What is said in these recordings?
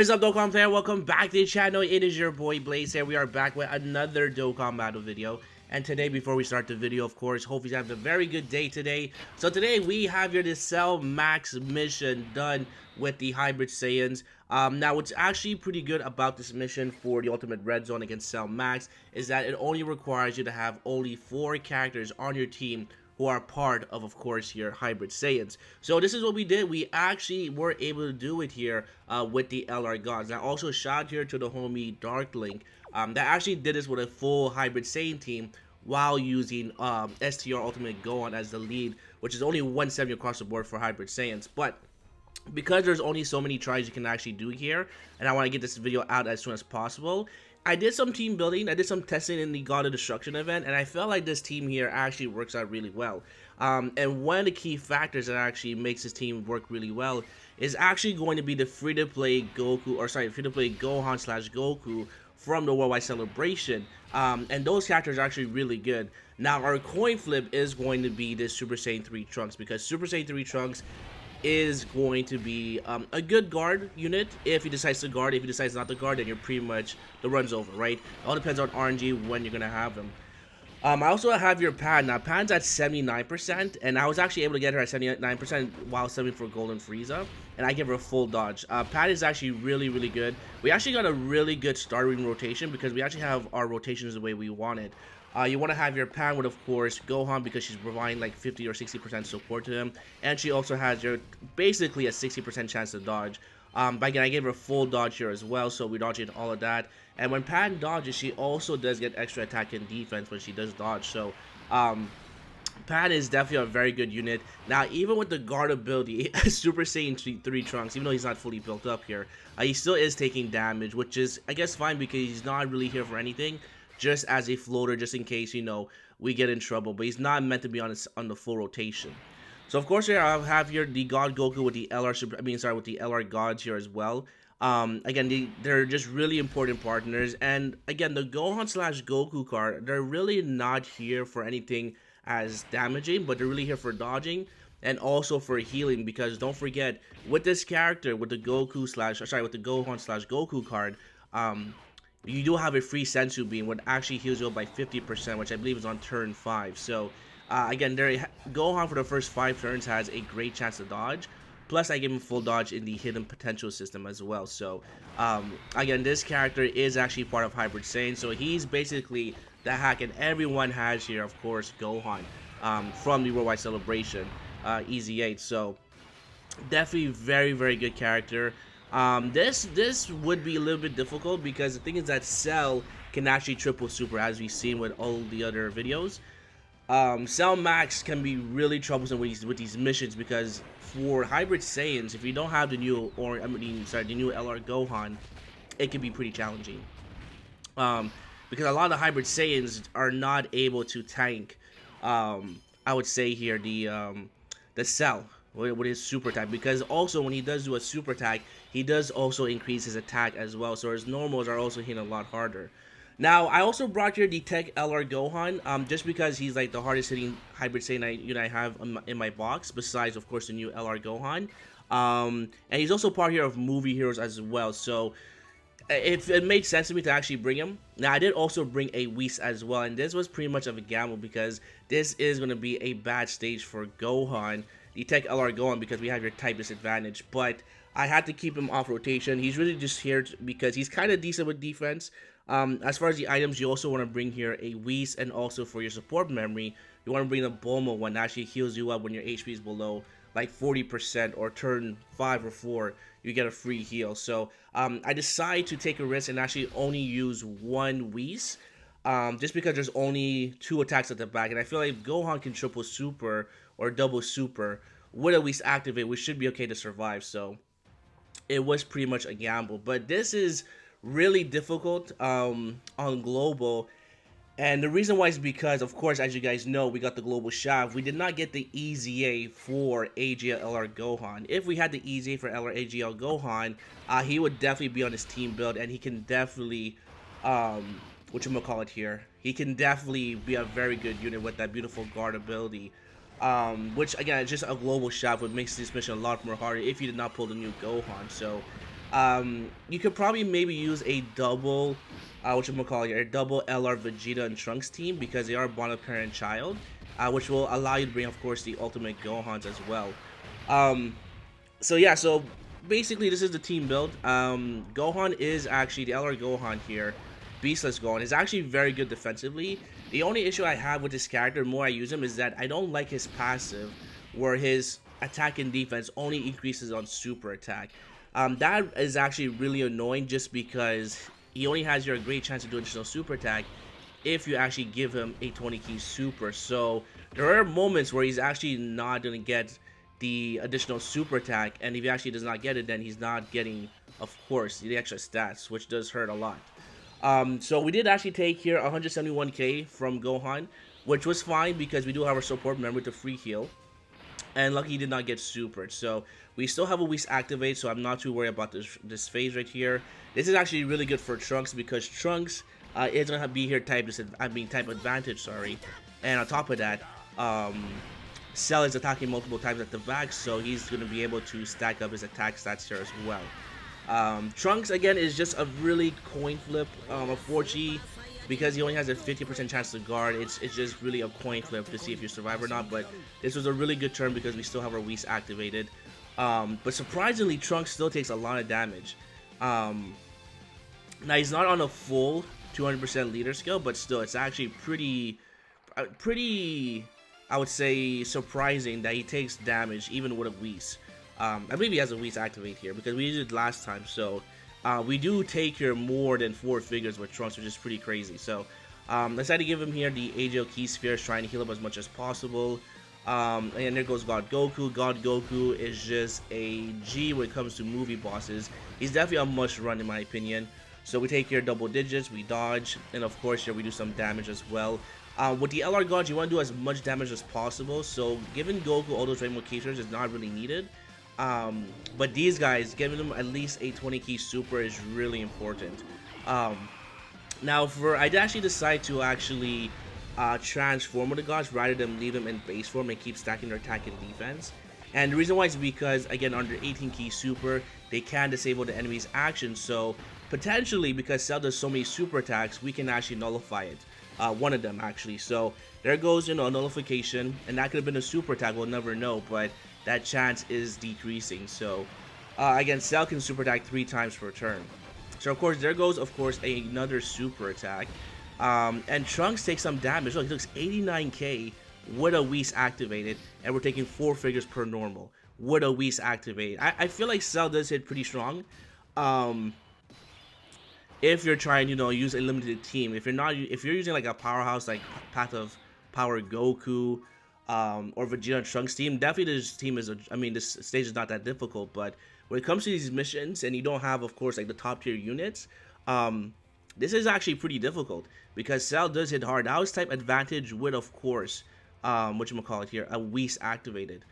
What is up, Dokkan player? Welcome back to the channel. It is your boy Blaze here. We are back with another Dokkan battle video. And today, before we start the video, of course, hope you have a very good day today. So today we have here the Cell Max mission done with the Hybrid Saiyans. Now, what's actually pretty good about this mission for the Ultimate Red Zone against Cell Max is that it only requires you to have only 4 characters on your team who are part of course, your Hybrid Saiyans. So this is what we did. We actually were able to do it here with the LR Gods. Now, also shout here to the homie Darklink that actually did this with a full Hybrid Saiyan team while using STR Ultimate Gohan as the lead, which is only 170 across the board for Hybrid Saiyans. But because there's only so many tries you can actually do here, and I want to get this video out as soon as possible, I did some team building, I did some testing in the God of Destruction event, and I felt like this team here actually works out really well. And one of the key factors that actually makes this team work really well is actually going to be the free-to-play free-to-play Gohan / Goku from the Worldwide Celebration. And those characters are actually really good. Now, our coin flip is going to be this Super Saiyan 3 Trunks, because Super Saiyan 3 Trunks is going to be a good guard unit if he decides to guard. If he decides not to guard, then you're pretty much, the run's over, right? It all depends on RNG when you're going to have him. I also have your Pan. Now, Pan's at 79%, and I was actually able to get her at 79% while subbing for Golden Frieza, and I give her a full dodge. Pan is actually really, really good. We actually got a really good starting rotation because we actually have our rotations the way we wanted. You want to have your Pan with, of course, Gohan, because she's providing like 50 or 60% support to him. And she also has your basically a 60% chance to dodge. But again, I gave her a full dodge here as well, so we dodging all of that. And when Pan dodges, she also does get extra attack and defense when she does dodge. So, Pan is definitely a very good unit. Now, even with the guard ability, Super Saiyan 3 Trunks, even though he's not fully built up here, he still is taking damage, which is, I guess, fine because he's not really here for anything. Just as a floater, just in case, you know, we get in trouble. But he's not meant to be on the full rotation. So, of course, here I have here the God Goku with the with the LR Gods here as well. Again, they're just really important partners. And, again, the Gohan / Goku card, they're really not here for anything as damaging, but they're really here for dodging and also for healing. Because don't forget, with this character, with the Gohan / Goku card, you do have a free Sensu Beam, which actually heals you up by 50%, which I believe is on turn 5. So, again, Gohan for the first 5 turns has a great chance to dodge. Plus, I give him full dodge in the hidden potential system as well. So, again, this character is actually part of Hybrid Saiyan. So, he's basically the hack, and everyone has here, of course, Gohan from the Worldwide Celebration, Easy 8. So, definitely very, very good character. This would be a little bit difficult because the thing is that Cell can actually triple super, as we've seen with all the other videos. Cell Max can be really troublesome with these missions because for Hybrid Saiyans, if you don't have the new the new LR Gohan, it can be pretty challenging. Because a lot of the Hybrid Saiyans are not able to tank. I would say here the Cell with his super attack, because also when he does do a super attack, he does also increase his attack as well, so his normals are also hitting a lot harder. Now, I also brought here the Tech LR Gohan, just because he's like the hardest hitting Hybrid Saiyan I have in my box, besides of course the new LR Gohan. And he's also part here of movie heroes as well, so it made sense to me to actually bring him. Now, I did also bring a Whis as well, and this was pretty much of a gamble because this is going to be a bad stage for Gohan, the Tech LR Gohan, because we have your type disadvantage. But I had to keep him off rotation. He's really just here because he's kind of decent with defense. As far as the items, you also want to bring here a Whis, and also for your support memory, you want to bring the Bulma one that actually heals you up when your HP is below like 40%, or turn 5 or 4, you get a free heal. So I decided to take a risk and actually only use one Whis, just because there's only 2 attacks at the back, and I feel like if Gohan can triple super or double super with a Whis activate, we should be okay to survive. So it was pretty much a gamble, but this is really difficult on global. And the reason why is because, of course, as you guys know, we got the global shaft. We did not get the EZA for AGL LR Gohan. If we had the EZA for LR AGL Gohan, he would definitely be on his team build, and he can definitely, whatchamacallit here, he can definitely be a very good unit with that beautiful guard ability. Which, again, is just a global shaft, which makes this mission a lot more harder if you did not pull the new Gohan. So, You could probably maybe use a double, whatchamacallit, a double LR Vegeta and Trunks team because they are bond of parent child, which will allow you to bring, of course, the ultimate Gohans as well. Um, so yeah, so basically this is the team build. Gohan is actually the LR Gohan here. Beastless Gohan is actually very good defensively. The only issue I have with this character, the more I use him, is that I don't like his passive, where his attack and defense only increases on super attack. That is actually really annoying just because he only has your great chance to do additional super attack if you actually give him a 20 key super. So there are moments where he's actually not going to get the additional super attack, and if he actually does not get it, then he's not getting, of course, the extra stats, which does hurt a lot. So we did actually take here 171k from Gohan, which was fine because we do have our support member to free heal. And lucky he did not get supered. So we still have a Whis activate, so I'm not too worried about this phase right here. This is actually really good for Trunks because Trunks is gonna be here type advantage, sorry. And on top of that, Cell is attacking multiple times at the back, so he's gonna be able to stack up his attack stats here as well. Trunks again is just a really coin flip, unfortunately, because he only has a 50% chance to guard. It's just really a coin flip to see if you survive or not. But this was a really good turn because we still have our Whis activated. But surprisingly, Trunks still takes a lot of damage. Now he's not on a full 200% leader skill, but still, it's actually pretty, I would say, surprising that he takes damage even with a Whis. I believe he has a Whis activate here because we used it last time, so we do take here more than 4 figures with Trunks, which is pretty crazy. So let's try to give him here the AGL Key Spheres, trying to heal up as much as possible. And there goes God Goku. God Goku is just a G when it comes to movie bosses. He's definitely a must run in my opinion. So we take here double digits, we dodge, and of course here we do some damage as well. With the LR Gods, you want to do as much damage as possible, so giving Goku all those Rainbow Key Spheres is not really needed. But these guys, giving them at least a 20 key super is really important. Now I did actually decide to actually transform with the gods rather than leave them in base form and keep stacking their attack and defense. And the reason why is because, again, under 18 key super, they can disable the enemy's action, so potentially, because Cell does so many super attacks, we can actually nullify it. One of them actually. So there goes, a nullification, and that could have been a super attack, we'll never know, but that chance is decreasing. So again, Cell can super attack 3 times per turn. So of course there goes, of course, another super attack. And Trunks takes some damage. Look, he looks 89k with a Whis activated, and we're taking 4 figures per normal with a Whis activated. I feel like Cell does hit pretty strong. If you're trying, use a limited team. If you're using like a powerhouse like Path of Power Goku, or Vegeta and Trunks team, definitely this team is this stage is not that difficult. But when it comes to these missions and you don't have, of course, like the top tier units, this is actually pretty difficult because Cell does hit hard. Now it's type advantage with, of course, whatchamacallit here, a Whis activated.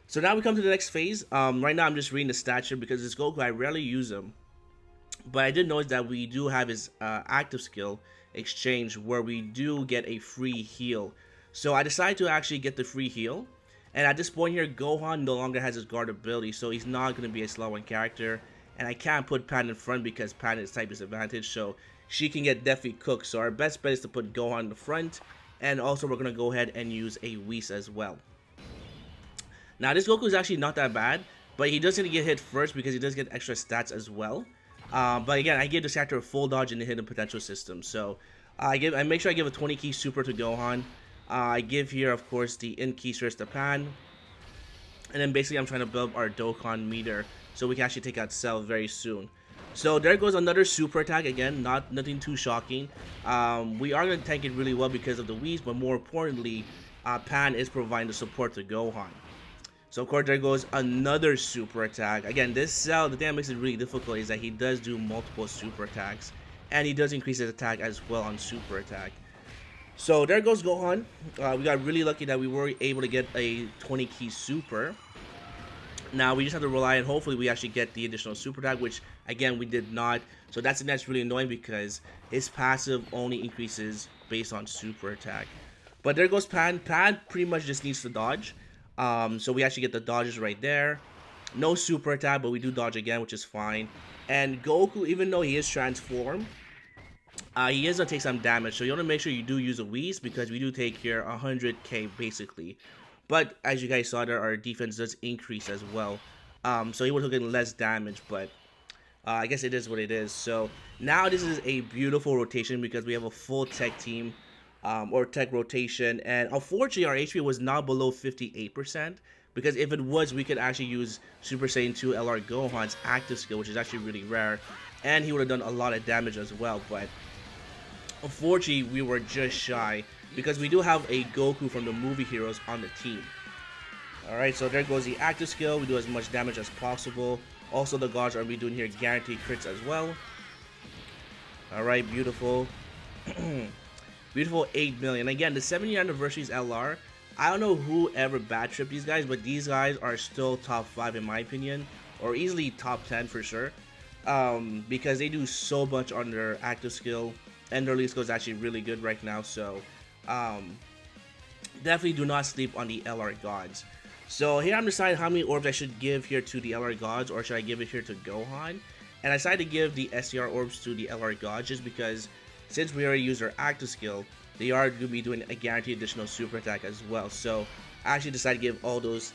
So now we come to the next phase. Right now I'm just reading the stats here because this Goku, I rarely use him, but I did notice that we do have his active skill exchange where we do get a free heal. So I decided to actually get the free heal, and at this point here, Gohan no longer has his guard ability, so he's not going to be a slow one character, and I can't put Pan in front because Pan is type disadvantage, so she can get definitely cooked. So our best bet is to put Gohan in the front, and also we're going to go ahead and use a Whis as well. Now this Goku is actually not that bad, but he does need to get hit first because he does get extra stats as well. But again, I give this character a full dodge and a hidden potential system, so I make sure I give a 20 key super to Gohan. I give here, of course, the in key spheres to Pan, and then basically I'm trying to build our Dokkan meter so we can actually take out Cell very soon. So there goes another super attack. Again, nothing too shocking. We are going to tank it really well because of the Whis, but more importantly, Pan is providing the support to Gohan. So of course there goes another super attack. Again, this Cell, the thing that makes it really difficult is that he does do multiple super attacks, and he does increase his attack as well on super attack. So there goes Gohan. We got really lucky that we were able to get a 20 key super. Now we just have to rely on, hopefully we actually get the additional super attack, which again we did not. So that's really annoying because his passive only increases based on super attack. But there goes Pan. Pan pretty much just needs to dodge. So we actually get the dodges right there. No super attack, but we do dodge again, which is fine. And Goku, even though he is transformed, he is gonna take some damage. So you wanna make sure you do use a Whis because we do take here 100k basically. But as you guys saw there, our defense does increase as well. So he would have taken less damage, but I guess it is what it is. So now this is a beautiful rotation because we have a full tech team, or tech rotation. And unfortunately, our HP was not below 58%. Because if it was, we could actually use Super Saiyan 2 LR Gohan's active skill, which is actually really rare. And he would have done a lot of damage as well. But unfortunately, we were just shy. Because we do have a Goku from the movie heroes on the team. Alright, so there goes the active skill. We do as much damage as possible. Also, the gods are doing here guaranteed crits as well. Alright, beautiful. Beautiful 8 million. Again, the 7-year anniversary is LR. I don't know who ever bad tripped these guys, but these guys are still top 5 in my opinion. Or easily top 10 for sure. Because they do so much on their active skill. And their lead skill is actually really good right now. So, definitely do not sleep on the LR gods. So here I'm deciding how many orbs I should give here to the LR gods, or should I give it here to Gohan. And I decided to give the SCR orbs to the LR gods just because since we already used our active skill, they are going to be doing a guaranteed additional super attack as well. So I actually decided to give all those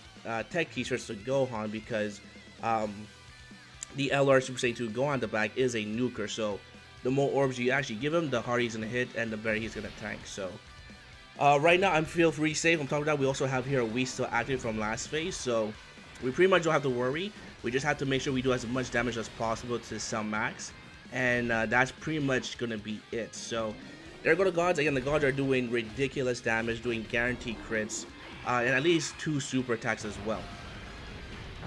tech t-shirts to Gohan because the LR Super Saiyan 2 Gohan the back is a nuker. So the more orbs you actually give him, the harder he's going to hit and the better he's going to tank. So right now, I'm feel free safe. I'm talking about we also have here a Whis still active from last phase, so we pretty much don't have to worry. We just have to make sure we do as much damage as possible to Cell Max, and that's pretty much gonna be it. So there go the gods. Again, the gods are doing ridiculous damage, doing guaranteed crits, and at least 2 super attacks as well.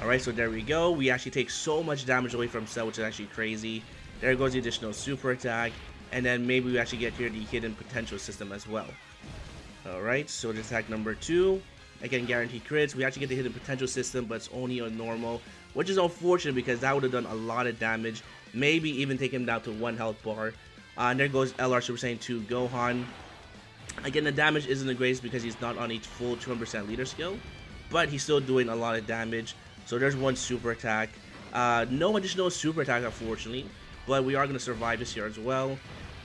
Alright, so there we go. We actually take so much damage away from Cell, which is actually crazy. There goes the additional super attack, and then maybe we actually get here the hidden potential system as well. Alright, so this attack number 2, again guaranteed crits. We actually get the hidden potential system, but it's only on normal, which is unfortunate because that would have done a lot of damage, maybe even take him down to 1 health bar. And there goes LR Super Saiyan 2 Gohan. Again, the damage isn't the greatest because he's not on each full 200% leader skill, but he's still doing a lot of damage. So there's 1 super attack. No additional super attack unfortunately, but we are going to survive this here as well.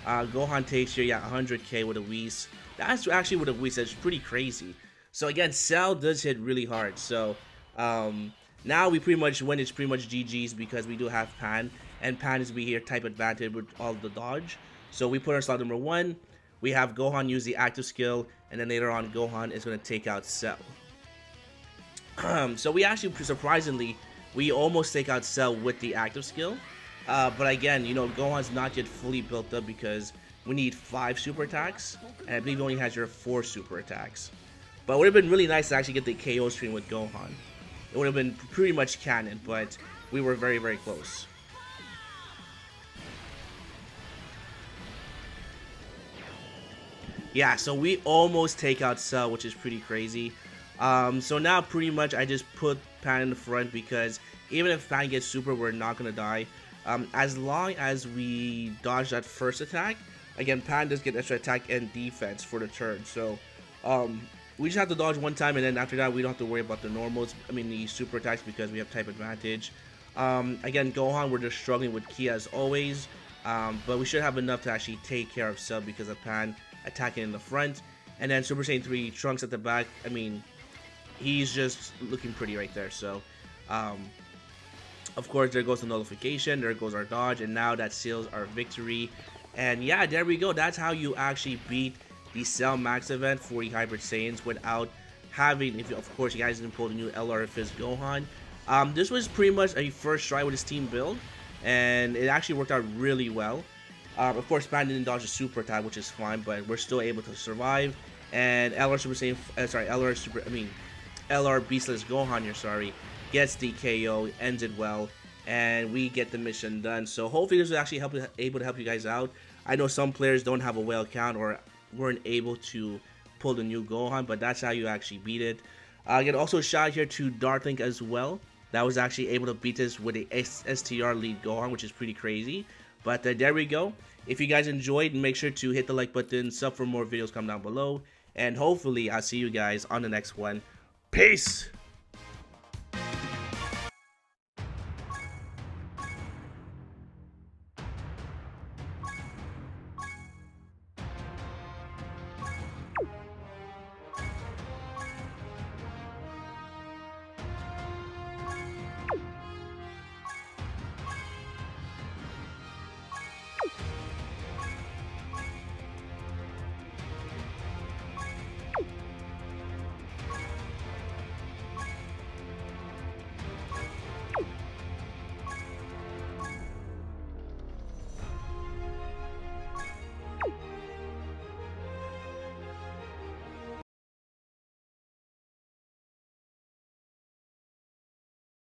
Gohan takes here, yeah, 100k with a Whis. That's actually with a Whis, that's pretty crazy. So again, Cell does hit really hard. So now we pretty much win. It's pretty much GG's because we do have Pan, and Pan is be here type advantage with all the dodge. So we put our slot number 1. We have Gohan use the active skill, and then later on Gohan is going to take out Cell. So we actually, surprisingly, we almost take out Cell with the active skill. But again, you know, Gohan's not yet fully built up because we need 5 super attacks, and I believe he only has your 4 super attacks. But it would have been really nice to actually get the KO stream with Gohan. It would have been pretty much canon, but we were very, very close. Yeah, so we almost take out Cell, which is pretty crazy. So now pretty much I just put Pan in the front because even if Pan gets super, we're not going to die. As long as we dodge that first attack, again, Pan does get extra attack and defense for the turn. So, we just have to dodge 1 time, and then after that, we don't have to worry about the normals. I mean, the super attacks because we have type advantage. Again, Gohan, we're just struggling with Ki as always. But we should have enough to actually take care of Cell because of Pan attacking in the front. And then Super Saiyan 3 Trunks at the back. I mean, he's just looking pretty right there. So, of course, there goes the nullification, there goes our dodge, and now that seals our victory. And yeah, there we go. That's how you actually beat the Cell Max event for the Hybrid Saiyans without having, if of course you guys didn't pull the new LR Fizz Gohan. This was pretty much a first try with his team build, and it actually worked out really well. Of course, Pan didn't dodge a super attack, which is fine, but we're still able to survive. And LR Super Saiyan, LR Beastless Gohan here, sorry, gets the KO, ends it well, and we get the mission done. So hopefully this will actually able to help you guys out. I know some players don't have a whale count or weren't able to pull the new Gohan, but that's how you actually beat it. Again, also a shout out here to Dartlink as well. That was actually able to beat this with a STR lead Gohan, which is pretty crazy. But there we go. If you guys enjoyed, make sure to hit the like button, sub for more videos, come down below, and hopefully I'll see you guys on the next one. Peace!